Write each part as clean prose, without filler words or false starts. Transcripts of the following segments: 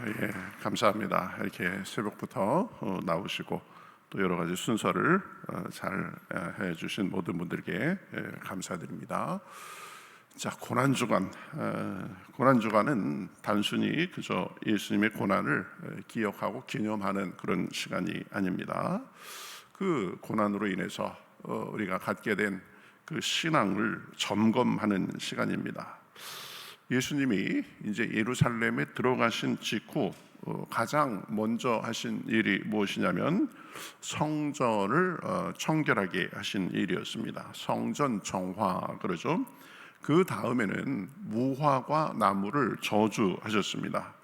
예, 감사합니다. 이렇게 새벽부터 나오시고 또 여러 가지 순서를 잘 해주신 모든 분들께 감사드립니다. 자, 고난주간은 단순히 그저 예수님의 고난을 기억하고 기념하는 그런 시간이 아닙니다. 그 고난으로 인해서 우리가 갖게 된 그 신앙을 점검하는 시간입니다. 예수님이 이제 예루살렘에 들어가신 직후 가장 먼저 하신 일이 무엇이냐면 성전을 청결하게 하신 일이었습니다. 성전 정화 그러죠. 그 다음에는 무화과 나무를 저주하셨습니다.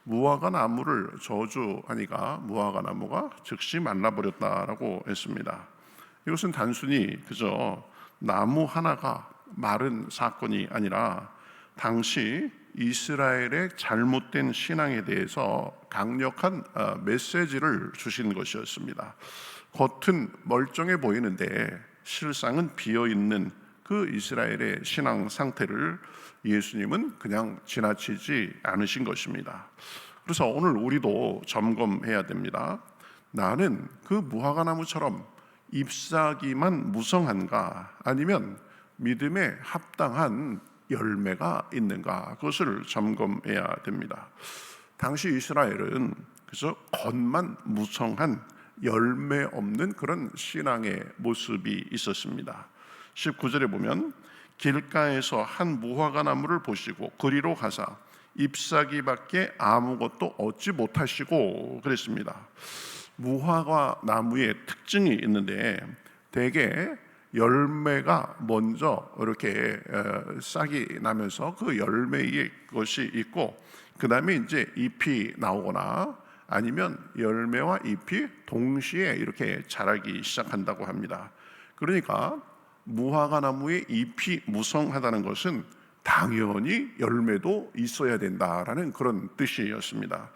무화과 나무를 저주하니까 무화과 나무가 즉시 말라버렸다라고 했습니다. 이것은 단순히 그저 나무 하나가 마른 사건이 아니라 당시 이스라엘의 잘못된 신앙에 대해서 강력한 메시지를 주신 것이었습니다. 겉은 멀쩡해 보이는데 실상은 비어있는 그 이스라엘의 신앙 상태를 예수님은 그냥 지나치지 않으신 것입니다. 그래서 오늘 우리도 점검해야 됩니다. 나는 그 무화과나무처럼 잎사귀만 무성한가, 아니면 믿음에 합당한 열매가 있는가, 그것을 점검해야 됩니다. 당시 이스라엘은 그저 겉만 무성한 열매 없는 그런 신앙의 모습이 있었습니다. 19절에 보면 길가에서 한 무화과 나무를 보시고 그리로 가사 잎사귀밖에 아무것도 얻지 못하시고 그랬습니다. 무화과 나무의 특징이 있는데 대개 열매가 먼저 이렇게 싹이 나면서 그 열매의 것이 있고, 그 다음에 이제 잎이 나오거나 아니면 열매와 잎이 동시에 이렇게 자라기 시작한다고 합니다. 그러니까 무화과 나무의 잎이 무성하다는 것은 당연히 열매도 있어야 된다라는 그런 뜻이었습니다.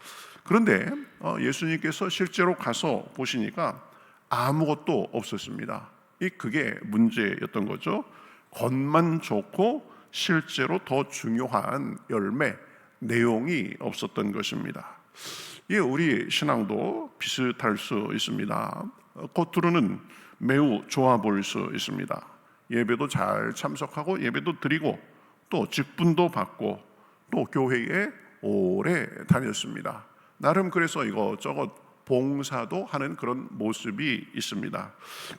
그런데 예수님께서 실제로 가서 보시니까 아무것도 없었습니다. 그게 문제였던 거죠. 겉만 좋고 실제로 더 중요한 열매, 내용이 없었던 것입니다. 우리 신앙도 비슷할 수 있습니다. 겉으로는 매우 좋아 보일 수 있습니다. 예배도 잘 참석하고 예배도 드리고 또 직분도 받고 또 교회에 오래 다녔습니다. 나름 그래서 이것저것 봉사도 하는 그런 모습이 있습니다.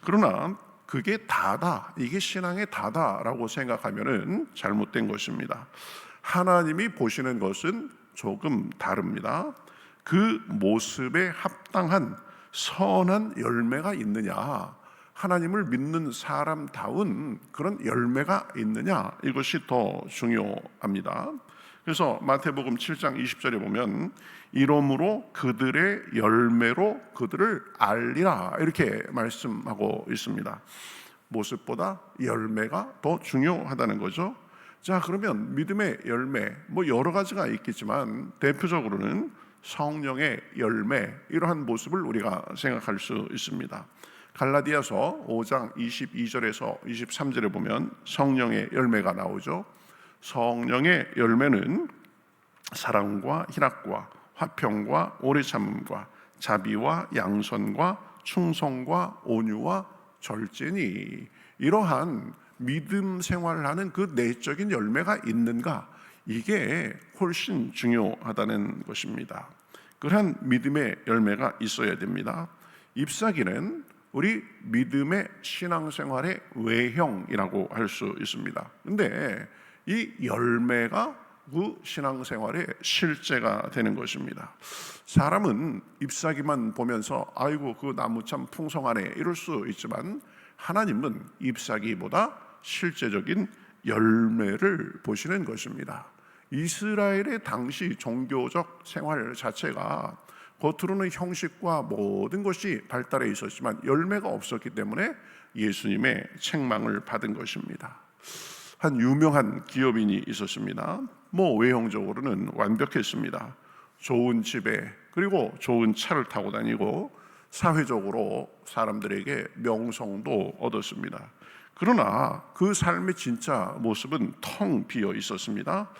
그러나 그게 다다, 이게 신앙의 다다라고 생각하면은 잘못된 것입니다. 하나님이 보시는 것은 조금 다릅니다. 그 모습에 합당한 선한 열매가 있느냐, 하나님을 믿는 사람다운 그런 열매가 있느냐, 이것이 더 중요합니다. 그래서 마태복음 7장 20절에 보면 이러므로 그들의 열매로 그들을 알리라, 이렇게 말씀하고 있습니다. 모습보다 열매가 더 중요하다는 거죠. 자, 그러면 믿음의 열매 여러 가지가 있겠지만 대표적으로는 성령의 열매, 이러한 모습을 우리가 생각할 수 있습니다. 갈라디아서 5장 22절에서 23절에 보면 성령의 열매가 나오죠. 성령의 열매는 사랑과 희락과 화평과 오래 참음과 자비와 양선과 충성과 온유와 절제니, 이러한 믿음 생활을 하는 그 내적인 열매가 있는가, 이게 훨씬 중요하다는 것입니다. 그러한 믿음의 열매가 있어야 됩니다. 잎사귀는 우리 믿음의 신앙생활의 외형이라고 할 수 있습니다. 그런데 이 열매가 그 신앙생활의 실제가 되는 것입니다. 사람은 잎사귀만 보면서 아이고 그 나무 참 풍성하네 이럴 수 있지만, 하나님은 잎사귀보다 실제적인 열매를 보시는 것입니다. 이스라엘의 당시 종교적 생활 자체가 겉으로는 형식과 모든 것이 발달해 있었지만 열매가 없었기 때문에 예수님의 책망을 받은 것입니다. 한 유명한 기업인이 있었습니다. 외형적으로는 완벽했습니다. 좋은 집에, 그리고 좋은 차를 타고 다니고 사회적으로 사람들에게 명성도 얻었습니다. 그러나 그 삶의 진짜 모습은 텅 비어 있었습니다.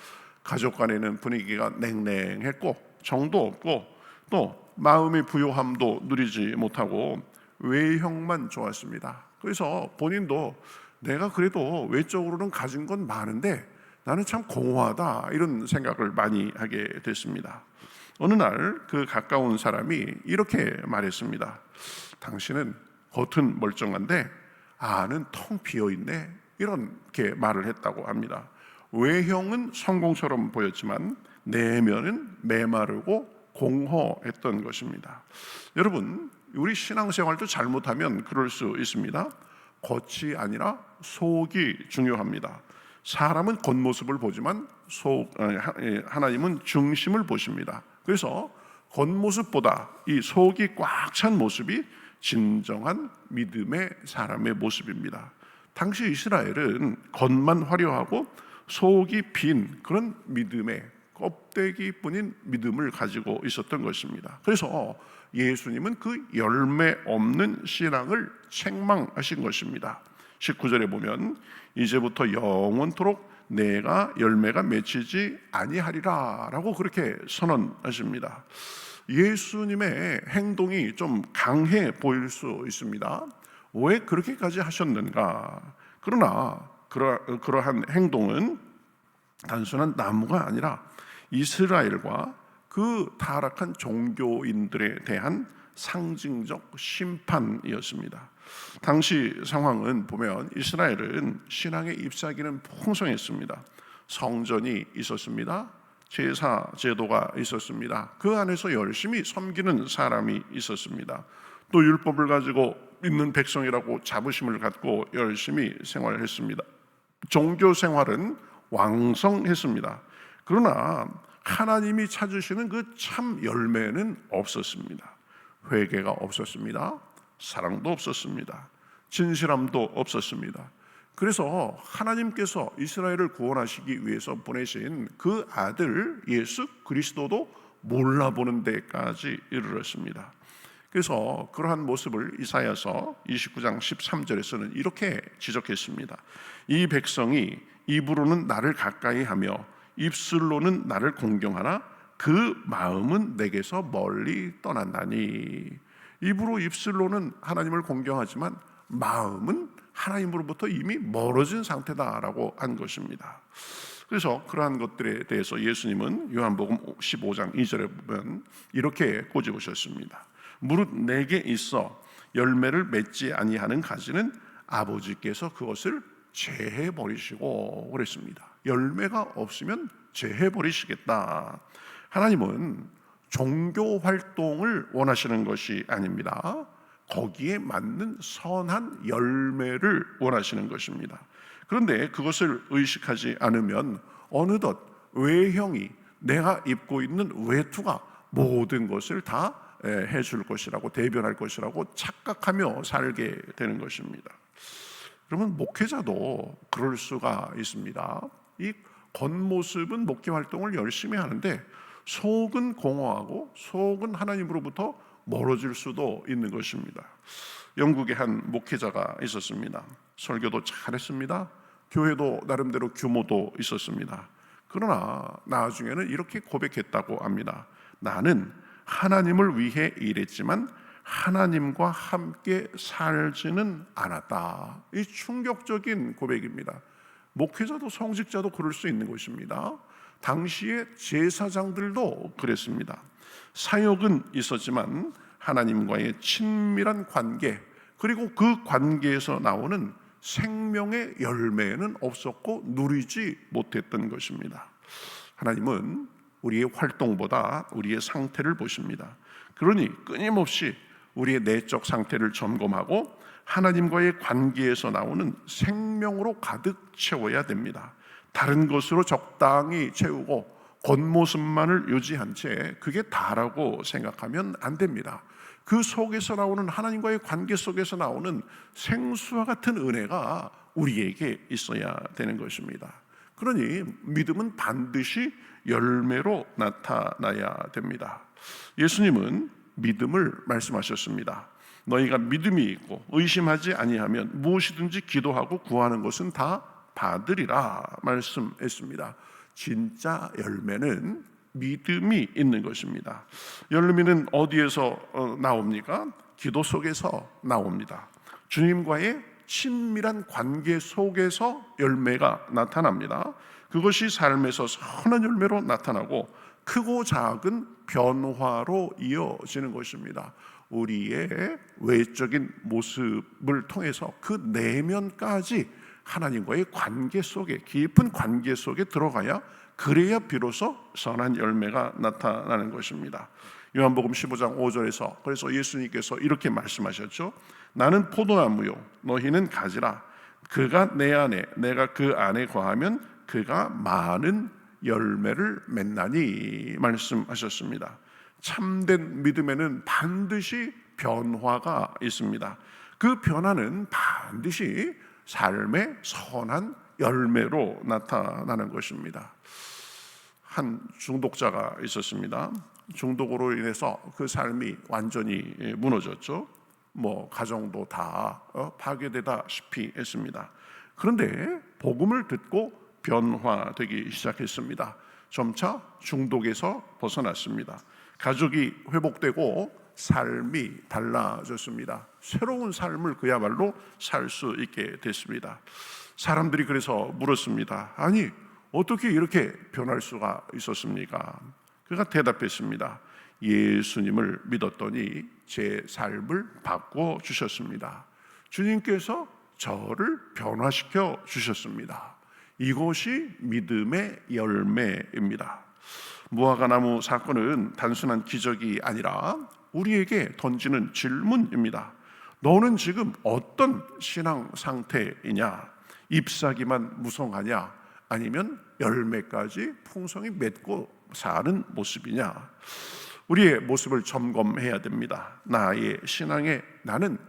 가족 간에는 분위기가 냉랭했고 정도 없고 또 마음의 부요함도 누리지 못하고 외형만 좋았습니다. 그래서 본인도 내가 그래도 외적으로는 가진 건 많은데 나는 참 공허하다, 이런 생각을 많이 하게 됐습니다. 어느 날 그 가까운 사람이 이렇게 말했습니다. 당신은 겉은 멀쩡한데 안은 텅 비어있네, 이렇게 말을 했다고 합니다. 외형은 성공처럼 보였지만 내면은 메마르고 공허했던 것입니다. 여러분, 우리 신앙생활도 잘못하면 그럴 수 있습니다. 겉이 아니라 속이 중요합니다. 사람은 겉모습을 보지만 하나님은 중심을 보십니다. 그래서 겉모습보다 이 속이 꽉 찬 모습이 진정한 믿음의 사람의 모습입니다. 당시 이스라엘은 겉만 화려하고 속이 빈 그런 믿음의 껍데기뿐인 믿음을 가지고 있었던 것입니다. 그래서 예수님은 그 열매 없는 신앙을 책망하신 것입니다. 19절에 보면 이제부터 영원토록 내가 열매가 맺히지 아니하리라 라고 그렇게 선언하십니다. 예수님의 행동이 좀 강해 보일 수 있습니다. 왜 그렇게까지 하셨는가? 그러나 그러한 행동은 단순한 나무가 아니라 이스라엘과 그 타락한 종교인들에 대한 상징적 심판이었습니다. 당시 상황은 보면 이스라엘은 신앙의 잎사귀는 풍성했습니다. 성전이 있었습니다. 제사 제도가 있었습니다. 그 안에서 열심히 섬기는 사람이 있었습니다. 또 율법을 가지고 있는 백성이라고 자부심을 갖고 열심히 생활했습니다. 종교 생활은 왕성했습니다. 그러나 하나님이 찾으시는 그 참 열매는 없었습니다. 회개가 없었습니다. 사랑도 없었습니다. 진실함도 없었습니다. 그래서 하나님께서 이스라엘을 구원하시기 위해서 보내신 그 아들 예수 그리스도도 몰라보는 데까지 이르렀습니다. 그래서 그러한 모습을 이사야서 29장 13절에서는 이렇게 지적했습니다. 이 백성이 입으로는 나를 가까이 하며 입술로는 나를 공경하나 그 마음은 내게서 멀리 떠난다니. 입으로 입술로는 하나님을 공경하지만 마음은 하나님으로부터 이미 멀어진 상태다라고 한 것입니다. 그래서 그러한 것들에 대해서 예수님은 요한복음 15장 2절에 보면 이렇게 꼬집으셨습니다. 무릇 내게 있어 열매를 맺지 아니하는 가지는 아버지께서 그것을 제해 버리시고 그랬습니다. 열매가 없으면 제해 버리시겠다. 하나님은 종교 활동을 원하시는 것이 아닙니다. 거기에 맞는 선한 열매를 원하시는 것입니다. 그런데 그것을 의식하지 않으면 어느덧 외형이, 내가 입고 있는 외투가 모든 것을 다 해줄 것이라고, 대변할 것이라고 착각하며 살게 되는 것입니다. 그러면 목회자도 그럴 수가 있습니다. 이 겉모습은 목회 활동을 열심히 하는데 속은 공허하고 속은 하나님으로부터 멀어질 수도 있는 것입니다. 영국에 한 목회자가 있었습니다. 설교도 잘했습니다. 교회도 나름대로 규모도 있었습니다. 그러나 나중에는 이렇게 고백했다고 합니다. 나는 하나님을 위해 일했지만 하나님과 함께 살지는 않았다. 이 충격적인 고백입니다. 목회자도 성직자도 그럴 수 있는 것입니다. 당시의 제사장들도 그랬습니다. 사역은 있었지만 하나님과의 친밀한 관계, 그리고 그 관계에서 나오는 생명의 열매는 없었고 누리지 못했던 것입니다. 하나님은 우리의 활동보다 우리의 상태를 보십니다. 그러니 끊임없이 우리의 내적 상태를 점검하고 하나님과의 관계에서 나오는 생명으로 가득 채워야 됩니다. 다른 것으로 적당히 채우고 겉모습만을 유지한 채 그게 다라고 생각하면 안 됩니다. 그 속에서 나오는, 하나님과의 관계 속에서 나오는 생수와 같은 은혜가 우리에게 있어야 되는 것입니다. 그러니 믿음은 반드시 열매로 나타나야 됩니다. 예수님은 믿음을 말씀하셨습니다. 너희가 믿음이 있고 의심하지 아니하면 무엇이든지 기도하고 구하는 것은 다 받으리라 말씀했습니다. 진짜 열매는 믿음이 있는 것입니다. 열매는 어디에서 나옵니까? 기도 속에서 나옵니다. 주님과의 친밀한 관계 속에서 열매가 나타납니다. 그것이 삶에서 선한 열매로 나타나고 크고 작은 변화로 이어지는 것입니다. 우리의 외적인 모습을 통해서 그 내면까지 하나님과의 관계 속에, 깊은 관계 속에 들어가야, 그래야 비로소 선한 열매가 나타나는 것입니다. 요한복음 15장 5절에서 그래서 예수님께서 이렇게 말씀하셨죠. 나는 포도나무요 너희는 가지라. 그가 내 안에 내가 그 안에 거하면 그가 많은 열매를 맺나니 말씀하셨습니다. 참된 믿음에는 반드시 변화가 있습니다. 그 변화는 반드시 삶의 선한 열매로 나타나는 것입니다. 한 중독자가 있었습니다. 중독으로 인해서 그 삶이 완전히 무너졌죠. 가정도 다 파괴되다시피 했습니다. 그런데 복음을 듣고 변화되기 시작했습니다. 점차 중독에서 벗어났습니다. 가족이 회복되고 삶이 달라졌습니다. 새로운 삶을 그야말로 살 수 있게 됐습니다. 사람들이 그래서 물었습니다. 아니, 어떻게 이렇게 변할 수가 있었습니까? 그가 대답했습니다. 예수님을 믿었더니 제 삶을 바꿔 주셨습니다. 주님께서 저를 변화시켜 주셨습니다. 이것이 믿음의 열매입니다. 무화과나무 사건은 단순한 기적이 아니라 우리에게 던지는 질문입니다. 너는 지금 어떤 신앙 상태이냐? 잎사귀만 무성하냐? 아니면 열매까지 풍성히 맺고 사는 모습이냐? 우리의 모습을 점검해야 됩니다. 나는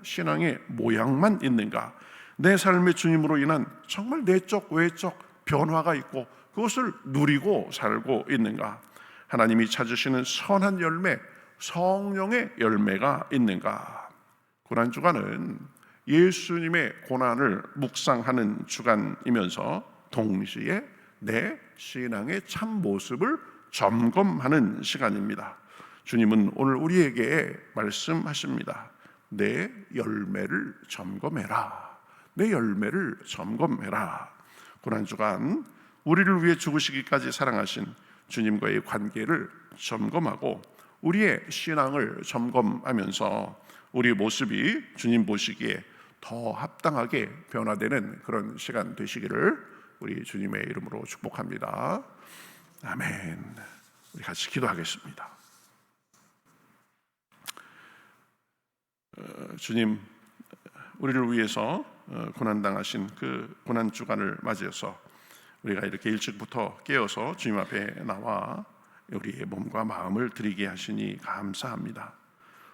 신앙의 모양만 있는가? 내 삶의 주님으로 인한 정말 내적 외적 변화가 있고 그것을 누리고 살고 있는가? 하나님이 찾으시는 선한 열매, 성령의 열매가 있는가? 고난주간은 예수님의 고난을 묵상하는 주간이면서 동시에 내 신앙의 참 모습을 점검하는 시간입니다. 주님은 오늘 우리에게 말씀하십니다. 내 열매를 점검해라. 내 열매를 점검해라. 고난주간 우리를 위해 죽으시기까지 사랑하신 주님과의 관계를 점검하고 우리의 신앙을 점검하면서 우리의 모습이 주님 보시기에 더 합당하게 변화되는 그런 시간 되시기를 우리 주님의 이름으로 축복합니다. 아멘. 우리 같이 기도하겠습니다. 주님, 우리를 위해서 고난당하신 그 고난주간을 맞이해서 우리가 이렇게 일찍부터 깨어서 주님 앞에 나와 우리의 몸과 마음을 드리게 하시니 감사합니다.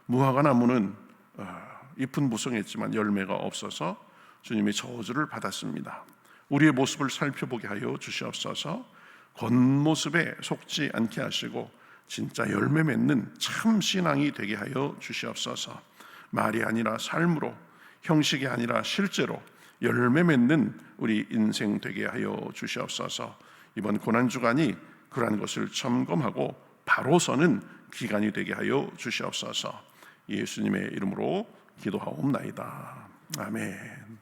무화과 나무는 잎은 무성했지만 열매가 없어서 주님의 저주를 받았습니다. 우리의 모습을 살펴보게 하여 주시옵소서. 겉모습에 속지 않게 하시고 진짜 열매 맺는 참 신앙이 되게 하여 주시옵소서. 말이 아니라 삶으로, 형식이 아니라 실제로 열매 맺는 우리 인생 되게 하여 주시옵소서. 이번 고난주간이 그러한 것을 점검하고 바로 서는 기간이 되게 하여 주시옵소서. 예수님의 이름으로 기도하옵나이다. 아멘.